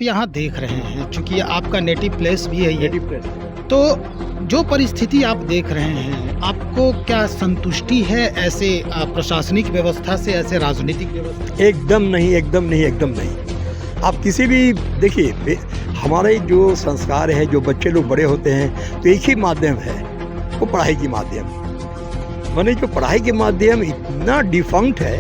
यहाँ देख रहे हैं, चूँकि आपका नेटिव प्लेस भी है ये, नेटिव प्लेस। तो जो परिस्थिति आप देख रहे हैं, आपको क्या संतुष्टि है ऐसे प्रशासनिक व्यवस्था से, ऐसे राजनीतिक व्यवस्था? एकदम नहीं, एकदम नहीं, एकदम नहीं। आप किसी भी देखिए, हमारे जो संस्कार है, जो बच्चे लोग बड़े होते हैं, तो एक ही माध्यम है, वो पढ़ाई की माध्यम। माने जो पढ़ाई के माध्यम इतना डिफंक्ट है,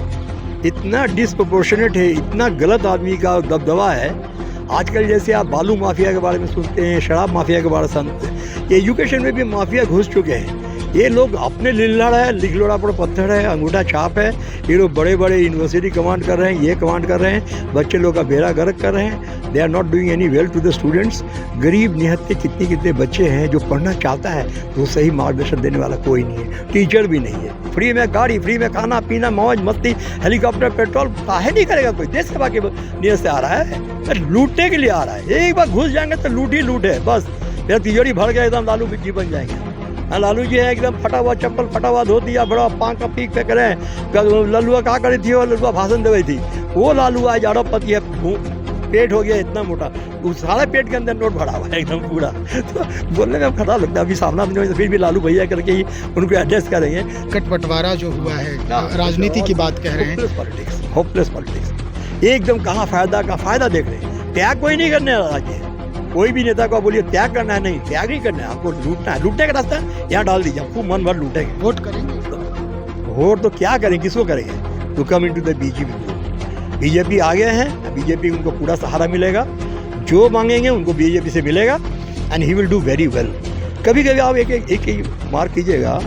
इतना डिसप्रोपोर्शनेट है, इतना गलत आदमी का दबदबा है। आजकल जैसे आप बालू माफिया के बारे में सुनते हैं, शराब माफिया के बारे में सुनते हैं, ये एजुकेशन में भी माफिया घुस चुके हैं। ये लोग अपने लिल्लड़ है, लिखलोड़ा पर पत्थर है, अंगूठा छाप है। ये लोग बड़े बड़े यूनिवर्सिटी कमांड कर रहे हैं, ये कमांड कर रहे हैं, बच्चे लोग का बेड़ा गर्क कर रहे हैं। They are not doing any well to the students. गरीब निहत्ते कितने बच्चे हैं जो पढ़ना चाहता है, वो सही मार्गदर्शन देने वाला कोई नहीं है, टीचर भी नहीं है। फ्री में गाड़ी, फ्री में खाना पीना, मौज मस्ती, हेलीकॉप्टर, पेट्रोल, काहे नहीं करेगा कोई? देश सेवा के नियत से आ रहा है, लूटने के लिए आ रहा है। एक बार घुस जाएंगे तो लूट ही लूट है बस। फिर तिजोरी भर गया, एकदम लालू जी बन जाएंगे। लालू जी है एकदम फटा हुआ चप्पल, फटा हुआ धोती, बड़ा पाँव का पीक फेंक रहे हैं। लल्लुआ कहा करी थी, वो लल्लुआ भाषण दे रही थी, वो लालू आज अरबपति है, पेट हो गया इतना मोटा, उस सारे पेट के अंदर नोट भरा हुआ है एकदम पूरा। तो बोलने में खतरा लगता है। अभी सामना नहीं, फिर भी लालू भैया करके ही उनको एड्रेस करेंगे। कट बंटवारा जो हुआ है, राजनीति की बात कह रहे हैं, होपलेस पॉलिटिक्स एकदम। कहाँ फायदा देख रहे हैं। त्याग कोई नहीं करने वाला है। कोई भी नेता को बोलिए त्याग करना है, नहीं, त्याग नहीं करना है, आपको लूटना है। लूटने का रास्ता यहाँ डाल दीजिए, आपको मन भर लूटेंगे। वोट करेंगे? वोट तो क्या करें, किसको करेंगे? To come into the BJP आ गए हैं, बीजेपी उनको पूरा सहारा मिलेगा, जो मांगेंगे उनको बीजेपी से मिलेगा, and he will do very well. कभी कभी आप एक मार्क कीजिएगा,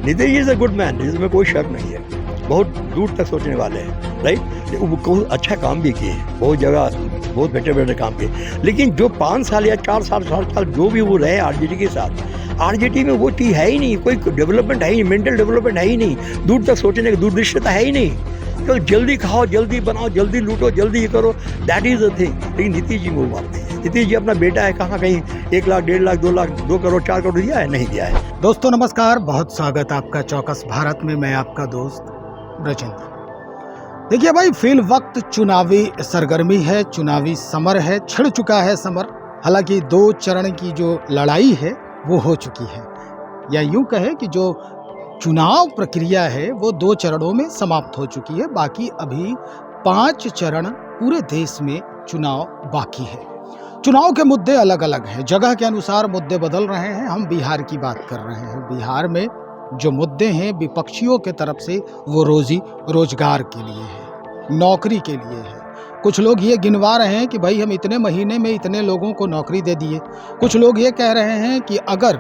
Nitish is a good man, इसमें कोई शक नहीं है, बहुत दूर तक सोचने वाले हैं, राइट। वो अच्छा काम भी किए, बहुत जगह बहुत बेटे काम किए। लेकिन जो 5 साल या 4 साल जो भी वो रहे आरजेडी के साथ, आरजेडी में वो चीज़ है ही नहीं, कोई डेवलपमेंट है ही नहीं, मेंटल डेवलपमेंट है ही नहीं, दूर तक सोचने की दूरदृष्टता है ही नहीं। तो जल्दी खाओ, जल्दी बनाओ, जल्दी लूटो, जल्दी ये करो, दैट इज़ द थिंग। लेकिन नीतीश जी में वो बात नहीं है। नीतीश जी अपना बेटा है, कहाँ कहीं 1 लाख, 1.5 लाख, 2 लाख, 2 करोड़, 4 करोड़ दिया है? नहीं दिया है। दोस्तों नमस्कार, बहुत स्वागत आपका चौकस भारत में। मैं आपका दोस्त ब्रजेंद्र। देखिए भाई, फिल वक्त चुनावी सरगर्मी है, चुनावी समर है, छिड़ चुका है समर। हालांकि 2 चरण की जो लड़ाई है वो हो चुकी है, या यूं कहे कि जो चुनाव प्रक्रिया है वो 2 चरणों में समाप्त हो चुकी है। बाकी अभी 5 चरण पूरे देश में चुनाव बाकी है। चुनाव के मुद्दे अलग अलग हैं, जगह के अनुसार मुद्दे बदल रहे हैं। हम बिहार की बात कर रहे हैं। बिहार में जो मुद्दे हैं विपक्षियों के तरफ से, वो रोजी रोजगार के लिए है, नौकरी के लिए है। कुछ लोग ये गिनवा रहे हैं कि भाई हम इतने महीने में इतने लोगों को नौकरी दे दिए। कुछ लोग ये कह रहे हैं कि अगर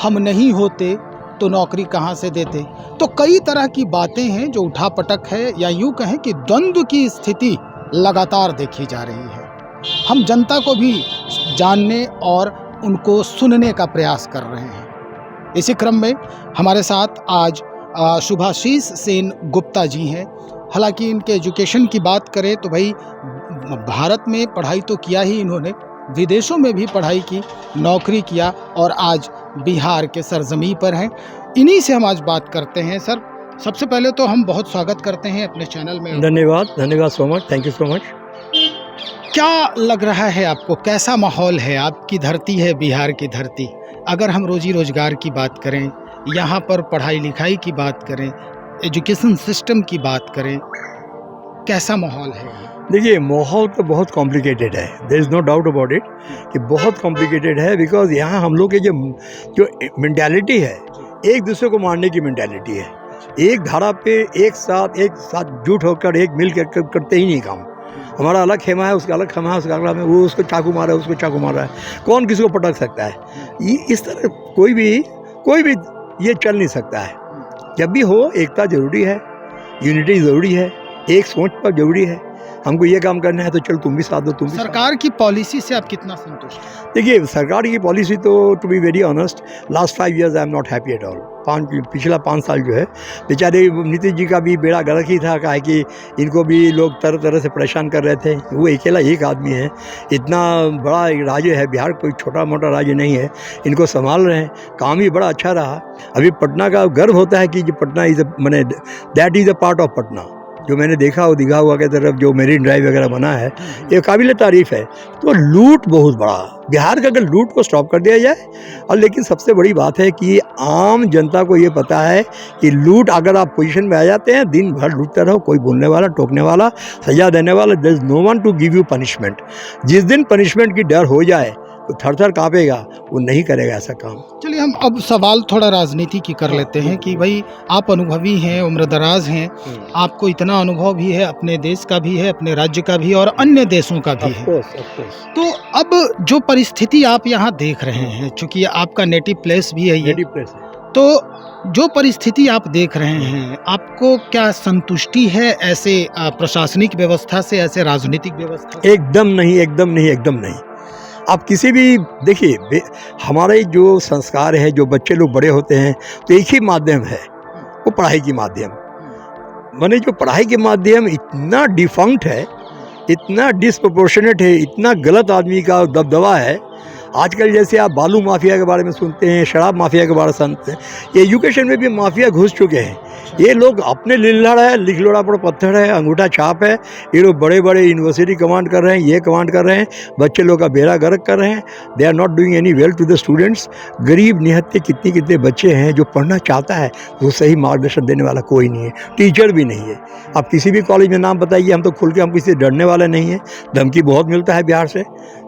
हम नहीं होते तो नौकरी कहाँ से देते। तो कई तरह की बातें हैं जो उठापटक है, या यूँ कहें कि द्वंद्व की स्थिति लगातार देखी जा रही है। हम जनता को भी जानने और उनको सुनने का प्रयास कर रहे हैं। इसी क्रम में हमारे साथ आज शुभाशीष सेन गुप्ता जी हैं। हालांकि इनके एजुकेशन की बात करें तो भाई भारत में पढ़ाई तो किया ही इन्होंने, विदेशों में भी पढ़ाई की, नौकरी किया, और आज बिहार के सरजमी पर हैं। इन्हीं से हम आज बात करते हैं। सर, सबसे पहले तो हम बहुत स्वागत करते हैं अपने चैनल में। धन्यवाद so much, thank you so much. क्या लग रहा है आपको, कैसा माहौल है? आपकी धरती है बिहार की धरती। अगर हम रोजी रोजगार की बात करें, यहाँ पर पढ़ाई लिखाई की बात करें, एजुकेशन सिस्टम की बात करें, कैसा माहौल है? देखिए, माहौल तो बहुत कॉम्प्लिकेटेड है, there is no doubt about it कि बहुत कॉम्प्लिकेटेड है। बिकॉज यहाँ हम लोग के जो मेंटालिटी है, एक दूसरे को मारने की मेंटालिटी है। एक धारा पे एक साथ जुट होकर एक मिल कर करते ही नहीं काम। हमारा अलग खेमा है, उसका अलग खेमा है, उसका अलग है, वो उसको चाकू मारा है, उसको चाकू मार रहा है, कौन किसी को पटक सकता है? इस तरह कोई भी ये चल नहीं सकता है। जब भी हो, एकता जरूरी है, यूनिटी ज़रूरी है, एक सोच पर जरूरी है। हमको ये काम करना है तो चल तुम भी साथ दो, तुम भी। सरकार की पॉलिसी से आप कितना संतुष्ट हैं? देखिए, सरकार की पॉलिसी तो to be very honest, last 5 years I am not happy at all. पिछला 5 साल जो है, बेचारे नीतीश जी का भी बेड़ा गर्क ही था। काहे कि इनको भी लोग तरह तरह से परेशान कर रहे थे। वो अकेला एक आदमी है, इतना बड़ा राज्य है बिहार, कोई छोटा मोटा राज्य नहीं है, इनको संभाल रहे हैं। काम ही बड़ा अच्छा रहा। अभी पटना का गर्व होता है कि जो पटना इज़ मैंने that is a part of Patna. जो मैंने देखा वो दीघा हुआ की तरफ जो मेरीन ड्राइव वगैरह बना है, ये काबिल तारीफ़ है। तो लूट बहुत बड़ा, बिहार का अगर लूट को स्टॉप कर दिया जाए, और लेकिन सबसे बड़ी बात है कि आम जनता को ये पता है कि लूट, अगर आप पोजीशन में आ जाते हैं दिन भर लूटते रहो, कोई बोलने वाला, टोकने वाला, सजा देने वाला, there is no one to give you punishment. जिस दिन पनिशमेंट की डर हो जाए तो थर थर काँपेगा, वो नहीं करेगा ऐसा काम। चलिए हम अब सवाल थोड़ा राजनीति की कर लेते हैं कि भाई आप अनुभवी हैं, उम्रदराज हैं, आपको इतना अनुभव भी है, अपने देश का भी है, अपने राज्य का भी है और अन्य देशों का भी है। तो अब जो परिस्थिति आप यहाँ देख रहे हैं, चूंकि आपका नेटिव प्लेस भी है ये, तो जो परिस्थिति आप देख रहे हैं, आपको क्या संतुष्टि है ऐसे प्रशासनिक व्यवस्था से, ऐसे राजनीतिक व्यवस्था से? एकदम नहीं, एकदम नहीं, एकदम नहीं। आप किसी भी देखिए, हमारे जो संस्कार है, जो बच्चे लोग बड़े होते हैं तो एक ही माध्यम है, वो पढ़ाई की माध्यम। माने जो पढ़ाई के माध्यम इतना डिफंक्ट है, इतना डिसप्रोपोर्शनेट है, इतना गलत आदमी का दबदबा है। आजकल जैसे आप बालू माफिया के बारे में सुनते हैं, शराब माफिया के बारे में सुनते हैं, एजुकेशन में भी माफिया घुस चुके हैं। ये लोग अपने लिल्लड़ है, लिखलोड़ा पर पत्थर है, अंगूठा छाप है। ये लोग बड़े बड़े यूनिवर्सिटी कमांड कर रहे हैं, ये कमांड कर रहे हैं, बच्चे लोग का बेड़ा गर्क कर रहे हैं। They are not doing any well to the students. गरीब निहत्ते कितने बच्चे हैं जो पढ़ना चाहता है, वो सही मार्गदर्शन देने वाला कोई नहीं है, टीचर भी नहीं है। आप किसी भी कॉलेज में नाम बताइए, हम तो खुल के, हम किसी से डरने वाले नहीं हैं। धमकी बहुत मिलता है बिहार से,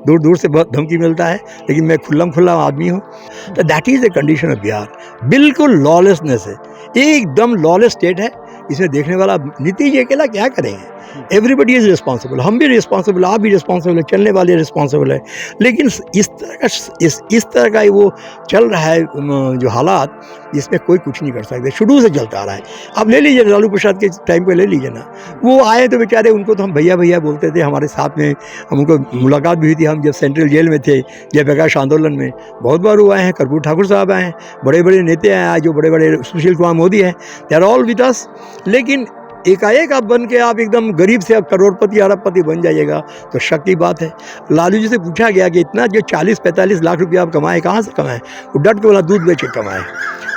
दूर दूर से बहुत धमकी मिलता है, लेकिन मैं खुल्लम-खुल्ला आदमी हूँ। तो that is the condition of Bihar. बिल्कुल लॉलेसनेस है, एकदम लॉलेस स्टेट है। इसमें देखने वाला नीतीश जी अकेला क्या करेंगे? एवरीबडी इज़ रिस्पॉन्सिबल, हम भी रिस्पॉन्सिबल, आप भी रिस्पॉन्सिबल है, चलने वाले रिस्पॉन्सिबल है। लेकिन इस तरह का वो चल रहा है जो हालात, इसमें कोई कुछ नहीं कर सकते, शुरू से चलता आ रहा है। आप ले लीजिए लालू प्रसाद के टाइम पे ले लीजिए ना, वो आए तो बेचारे, उनको तो हम भैया भैया बोलते थे, हमारे साथ में हम उनको मुलाकात भी हुई थी, हम जब सेंट्रल जेल में थे जयप्रकाश आंदोलन में, बहुत बार वो आए हैं। कर्पूर ठाकुर साहब आए हैं, बड़े बड़े नेता आए जो बड़े बड़े सुशील कुमार मोदी हैं, they are all with us. लेकिन एकाएक आप बन के आप एकदम गरीब से करोड़पति अरबपति बन जाइएगा तो शक की बात है। लालू जी से पूछा गया कि इतना जो 40-45 लाख रुपया आप कमाए, कहाँ से कमाए? वो डट के बोला दूध बेच के कमाए।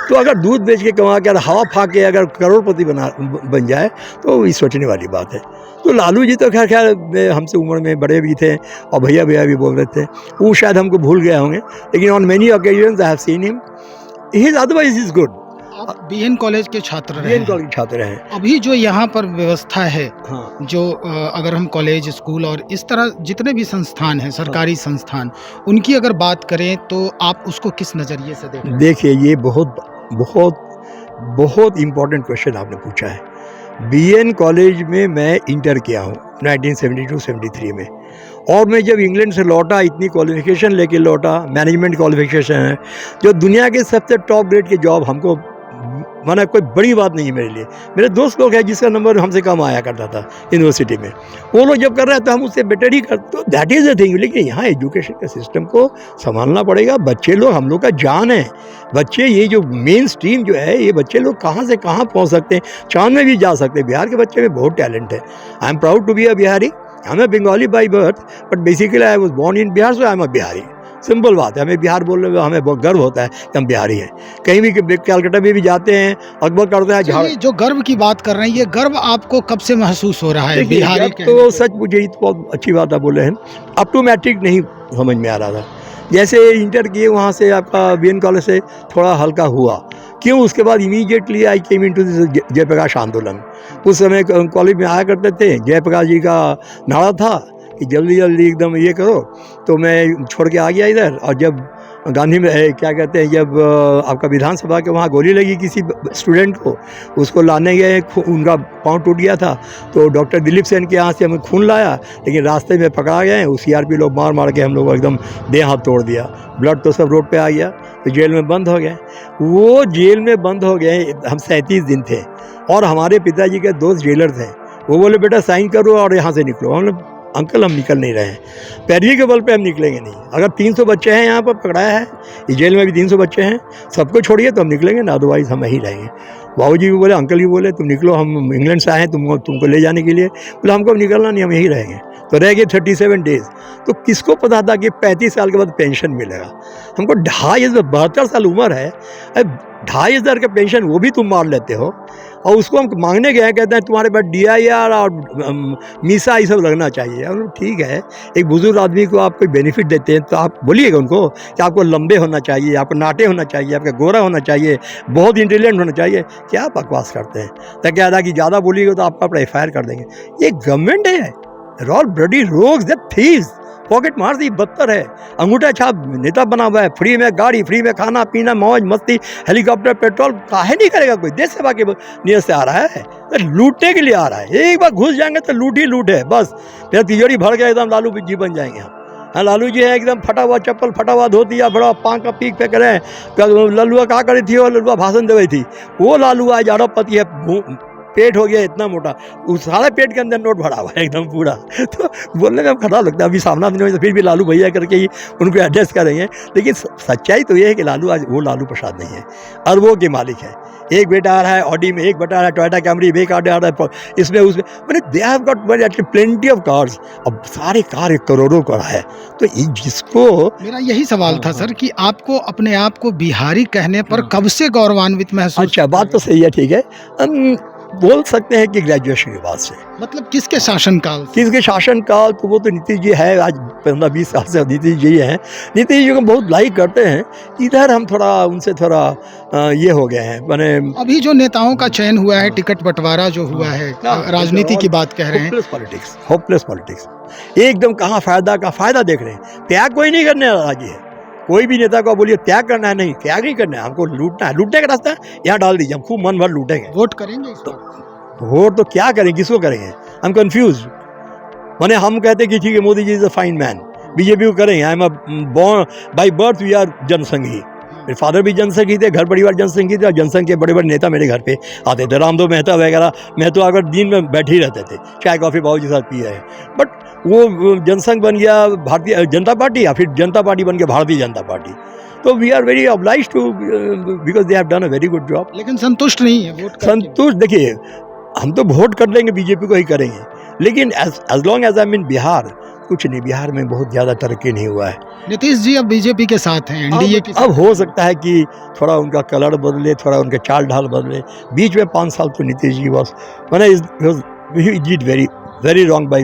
तो अगर दूध बेच के कमा के, हवा फाँक के अगर करोड़पति बन जाए तो ये सोचने वाली बात है। तो लालू जी तो खैर हमसे उम्र में बड़े भी थे और भैया भैया भी बोल रहे थे, वो शायद हमको भूल गए होंगे, लेकिन on many occasions I have seen him, he is otherwise is good. आप बीएन कॉलेज के छात्र रहे बीएन कॉलेज के छात्र हैं। अभी जो यहाँ पर व्यवस्था है, हाँ, जो अगर हम कॉलेज, स्कूल और इस तरह जितने भी संस्थान हैं, सरकारी संस्थान, उनकी अगर बात करें तो आप उसको किस नज़रिए से देखते हैं? देखिए, ये बहुत बहुत बहुत इम्पोर्टेंट क्वेश्चन आपने पूछा है। बीएन कॉलेज में मैं इंटर किया हूँ 1972-73 में, और मैं जब इंग्लैंड से लौटा, इतनी क्वालिफिकेशन लेके लौटा, मैनेजमेंट क्वालिफिकेशन है, जो दुनिया के सबसे टॉप ग्रेड के जॉब, हमको माना कोई बड़ी बात नहीं है मेरे लिए। मेरे दोस्त लोग हैं जिसका नंबर हमसे कम आया करता था यूनिवर्सिटी में, वो लोग जब कर रहे हैं तो हम उससे बेटर ही कर, तो दैट इज़ द थिंग। लेकिन यहाँ एजुकेशन के सिस्टम को संभालना पड़ेगा। बच्चे लोग हम लोग का जान है, बच्चे, ये जो मेन स्ट्रीम जो है, ये बच्चे लोग कहाँ से कहाँ पहुँच सकते हैं, चांद में भी जा सकते हैं। बिहार के बच्चे में बहुत टैलेंट है। I am proud to be a Bihari. I am a Bengali by birth, but basically I was born in Bihar, so I am a Bihari. Simple बात है, हमें बिहार बोलने में हमें बहुत गर्व होता है कि हम बिहारी हैं। कहीं भी कलकत्ता में भी जाते हैं, अकबर करता है झाड़। जो गर्व की बात कर रहे हैं, ये गर्व आपको कब से महसूस हो रहा है बिहारी के? तो सच मुझे ये तो बहुत अच्छी बात आप बोले हैं। अप टू मैट्रिक नहीं समझ में आ रहा था, जैसे इंटर किए वहाँ से आपका बीएन कॉलेज से थोड़ा हल्का हुआ। क्यों? उसके बाद immediately I came into this Jayaprakash आंदोलन। उस समय कॉलेज में आया करते थे, जयप्रकाश जी का नारा था कि जल्दी जल्दी एकदम ये करो, तो मैं छोड़ के आ गया इधर। और जब गांधी में क्या कहते हैं, जब आपका विधानसभा के वहाँ गोली लगी किसी स्टूडेंट को, उसको लाने गए, उनका पाँव टूट गया था, तो डॉक्टर दिलीप सेन के यहाँ से हमें खून लाया, लेकिन रास्ते में पकड़ा गए। उस सीआरपी लोग मार मार के हम लोग एकदम देह हाथ तोड़ दिया, ब्लड तो सब रोड पे आ गया, तो जेल में बंद हो गए। वो जेल में बंद हो गए, हम 37 दिन थे, और हमारे पिताजी के दोस्त जेलर थे। वो बोले बेटा साइन करो और यहाँ से निकलो। हम लोग अंकल हम निकल नहीं रहे हैं, पैरवी के बल पे हम निकलेंगे नहीं। अगर 300 बच्चे हैं यहाँ पर पकड़ाया है, इस जेल में भी 300 बच्चे हैं, सबको छोड़िए तो हम निकलेंगे ना, अदरवाइज़ हम यहीं रहेंगे। बाबूजी भी बोले, अंकल भी बोले तुम निकलो, हम इंग्लैंड से आए हैं तुमको ले जाने के लिए। बोले हमको निकलना नहीं, हम यहीं रहेंगे। तो रह गए 37 डेज़। तो किसको पता था कि 35 साल के बाद पेंशन मिलेगा? हमको 72 साल उम्र है, 2500 का पेंशन वो भी तुम मार लेते हो। और उसको हम मांगने गए, कहते हैं तुम्हारे पास DIR और मीसा ये सब लगना चाहिए। हम ठीक है, एक बुजुर्ग आदमी को आप कोई बेनिफिट देते हैं तो आप बोलिएगा उनको कि आपको लंबे होना चाहिए, आपको नाटे होना चाहिए, आपका गोरा होना चाहिए, बहुत इंटेलिजेंट होना चाहिए। क्या बकवास करते हैं। तो क्या था कि ज़्यादा बोलिएगा तो आपका FIR कर देंगे। ये गवर्नमेंट है, all bloody rogues, that thieves, pocket मार दी, बदतर है। अंगूठा छाप नेता बना हुआ है, फ्री में गाड़ी, फ्री में खाना पीना, मौज मस्ती, हेलीकॉप्टर, पेट्रोल, काहे नहीं करेगा कोई। देश सेवा के नियत से आ रहा है, तो लूटने के लिए आ रहा है। एक बार घुस जाएंगे तो लूट ही लूट है बस। फिर तिजोरी भर के एकदम लालू जी बन जाएंगे हम। हाँ, लालू जी है एकदम फटा हुआ चप्पल, फटा हुआ धोती, या बड़ा पाँव का पीक पे करें। लल्लुआ कहा करी थी, वो लल्लुआ भाषण दे रही थी, वो लालू आज अरबपति है, पेट हो गया इतना मोटा, उस सारे पेट के अंदर नोट भरा हुआ है एकदम पूरा। तो बोलने में खतरा लगता है। अभी सामना नहीं हो तो फिर भी लालू भैया करके ही उनको एड्रेस करेंगे। लेकिन सच्चाई तो ये है कि लालू आज वो लालू प्रसाद नहीं है, अरबों के मालिक है। एक बेटा आ रहा है ऑडी में, एक बेटा आ रहा है टोयोटा कैमरी, एक आ रहा है इसमें उसमें, मैंने they have got plenty of cars. अब सारे कार करोड़ों का है। तो जिसको, मेरा यही सवाल था सर कि आपको अपने आप को बिहारी कहने पर कब से गौरवान्वित महसूस? अच्छा, बात तो सही है, ठीक है। बोल सकते हैं कि ग्रेजुएशन के बाद से। मतलब किसके शासनकाल? किसके शासनकाल? तो वो तो नीतीश जी है, आज 15-20 साल से नीतीश जी हैं। नीतीश जी को बहुत लाइक करते हैं। इधर हम थोड़ा उनसे थोड़ा ये हो गए हैं, मैंने अभी जो नेताओं का चयन हुआ है, टिकट बंटवारा जो हुआ है, राजनीति की बात कह रहे हैं, होपलेस पॉलिटिक्स एकदम। कहाँ फायदा देख रहे हैं। त्याग कोई नहीं करने राजी है। कोई भी नेता को बोलिए त्याग करना है, नहीं, त्याग नहीं करना है, हमको लूटना है। लूटने का रास्ता है, यहाँ डाल दीजिए, हम खूब मन भर लूटेंगे। वोट करेंगे इस बार? वोट तो क्या करें, किसको करेंगे? हम कंफ्यूज। माने हम कहते हैं कि ठीक है, Modi ji is a fine man, BJP को करेंगे। I am a born by birth, we are जनसंघी। मेरे फादर भी जनसंघी थे, घर परिवार जनसंघी थे, और जनसंघ के बड़े बड़े नेता मेरे घर पे आते थे, रामदेव मेहता वगैरह। मैं तो अगर दिन में बैठे ही रहते थे, चाय कॉफ़ी बाबू जी साथ पी रहे। बट वो जनसंघ बन गया भारतीय जनता पार्टी, या फिर जनता पार्टी बन गया भारतीय जनता पार्टी। तो we are very obliged to, because they have done a very good job. लेकिन संतुष्ट नहीं है वोट करके? संतुष्ट, देखिए हम तो वोट कर लेंगे, बीजेपी को ही करेंगे। लेकिन as long as I mean Bihar, कुछ नहीं, बिहार में बहुत ज़्यादा तरक्की नहीं हुआ है। नीतीश जी अब बीजेपी के साथ हैं, एनडीए के साथ। अब हो सकता है कि थोड़ा उनका कलर बदले, थोड़ा उनके चाल ढाल बदले। बीच में 5 साल तो नीतीश जी बस मैंने डिड वेरी रॉन्ग बाई,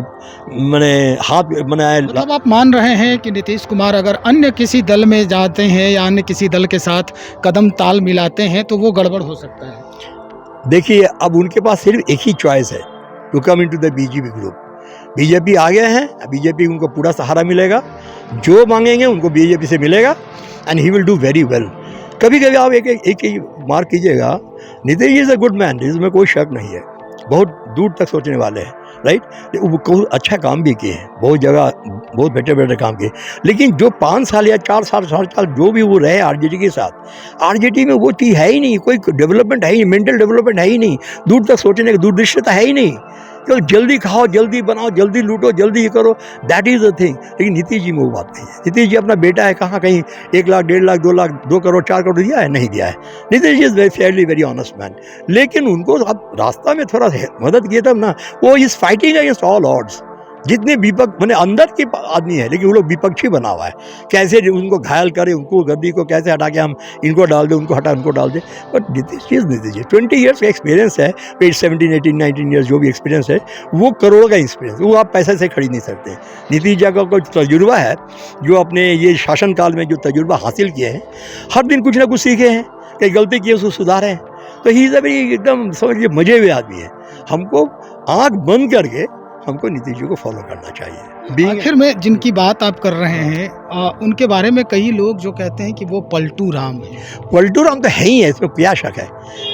मैंने हाथ बनाया। मतलब आप मान रहे हैं कि नीतीश कुमार अगर अन्य किसी दल में जाते हैं या अन्य किसी दल के साथ कदम ताल मिलाते हैं तो वो गड़बड़ हो सकता है? देखिए, अब उनके पास सिर्फ एक ही चॉइस है, to come into the BJP group. BJP आ गए हैं, बीजेपी उनको पूरा सहारा मिलेगा, जो मांगेंगे उनको बीजेपी से मिलेगा, and he will do very well. कभी कभी आप एक मार्क कीजिएगा, Nitish is a good man, इसमें कोई शक नहीं है, बहुत दूर तक सोचने वाले हैं, राइट। वो अच्छा काम भी किए हैं, बहुत जगह बहुत बेटे काम किए। लेकिन जो 5 साल या 4 साल जो भी वो रहे आरजेडी के साथ, आरजेडी में वो चीज़ है ही नहीं, कोई डेवलपमेंट है ही नहीं, मेंटल डेवलपमेंट है ही नहीं, दूर तक सोचने की दूरदृष्टता है ही नहीं। तो जल्दी खाओ, जल्दी बनाओ, जल्दी लूटो, जल्दी ये करो, दैट इज़ द थिंग। लेकिन नीतीश जी में वो बात नहीं है। नीतीश जी अपना बेटा है, कहाँ कहीं 1 लाख, 1.5 लाख, 2 लाख, 2 करोड़, 4 करोड़ दिया है? नहीं दिया है। Nitish ji is very fairly very honest man. लेकिन उनको अब रास्ता में थोड़ा मदद किए तब ना, वो is fighting against all odds. जितने विपक्ष मैंने अंदर के आदमी है, लेकिन वो लोग विपक्षी बना हुआ है, कैसे उनको घायल करें, उनको गद्दी को कैसे हटा के हम इनको डाल दें, उनको हटा उनको डाल दें। बट नीतीश जी 20 ईयर्स का एक्सपीरियंस है, 17, 18, 19 ईयर्स जो भी एक्सपीरियंस है, वो करोड़ का एक्सपीरियंस, वो आप पैसे से खरीद नहीं सकते। नीतीश जी का कोई तजुर्बा है, जो अपने ये शासनकाल में जो तजुर्बा हासिल किए हैं, हर दिन कुछ ना कुछ सीखे हैं, कहीं गलती की है उसको सुधारें। तो ही इज़ अ वेरी एकदम समझिए मजे हुए आदमी है। हमको आँख बंद करके हमको नीतीश जी को फॉलो करना चाहिए। आखिर में जिनकी बात आप कर रहे हैं, उनके बारे में कई लोग जो कहते हैं कि वो पलटू राम है। पलटू राम तो है ही है, इसमें क्या शक है।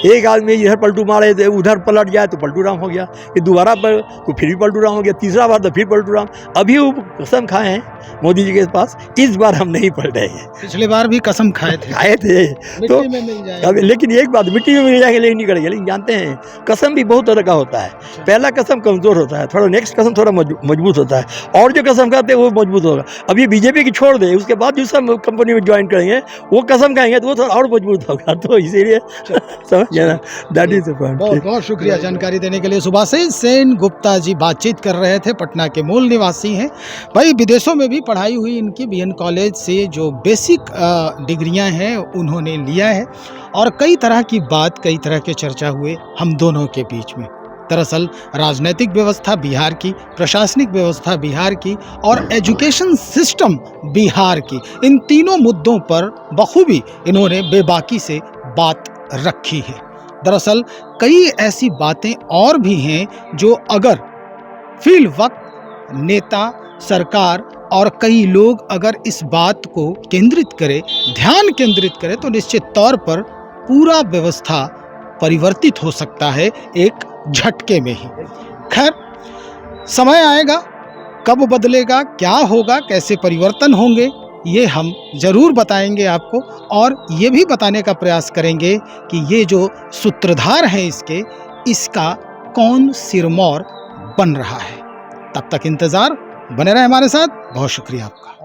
एक आदमी इधर पलटू मारे तो उधर पलट जाए तो पलटू राम हो गया, ये दोबारा पर तो फिर भी पलटू राम हो गया, तीसरा बार तो फिर पलटू राम। अभी वो कसम खाए हैं मोदी जी के पास, इस बार हम नहीं पलटे हैं। पिछले बार भी कसम खाए थे तो में मिल जाएगा। लेकिन एक बात, मिट्टी में मिल जाएंगे लेकिन नहीं करेंगे। लेकिन जानते हैं कसम भी बहुत तरह का होता है। पहला कसम कमज़ोर होता है, थोड़ा नेक्स्ट कसम थोड़ा मजबूत होता है, और जो कसम खाते हैं वो मजबूत होगा। अब ये बीजेपी की छोड़ छोड़ दे, उसके बाद दूसरा कंपनी में ज्वाइन करेंगे, वो कसम खाएंगे तो वो थोड़ा और मजबूत होगा। तो इसीलिए समझ गया ना, दैट इज द बहुत पॉइंट। बहुत शुक्रिया जानकारी देने के लिए। सुभाषिस सेन गुप्ता जी बातचीत कर रहे थे, पटना के मूल निवासी हैं। भाई विदेशों में भी पढ़ाई हुई इनकी, बीएन कॉलेज से जो बेसिक डिग्रियां हैं उन्होंने लिया है, और कई तरह की बात, कई तरह के चर्चा हुए हम दोनों के बीच में। दरअसल राजनीतिक व्यवस्था बिहार की, प्रशासनिक व्यवस्था बिहार की और एजुकेशन सिस्टम बिहार की, इन तीनों मुद्दों पर बखूबी इन्होंने बेबाकी से बात रखी है। दरअसल कई ऐसी बातें और भी हैं जो अगर फिल वक्त नेता, सरकार और कई लोग अगर इस बात को केंद्रित करें, ध्यान केंद्रित करें, तो निश्चित तौर पर पूरा व्यवस्था परिवर्तित हो सकता है एक झटके में ही। खैर, समय आएगा, कब बदलेगा, क्या होगा, कैसे परिवर्तन होंगे, ये हम जरूर बताएंगे आपको, और ये भी बताने का प्रयास करेंगे कि ये जो सूत्रधार हैं इसका कौन सिरमौर बन रहा है। तब तक इंतजार बने रहे हमारे साथ। बहुत शुक्रिया आपका।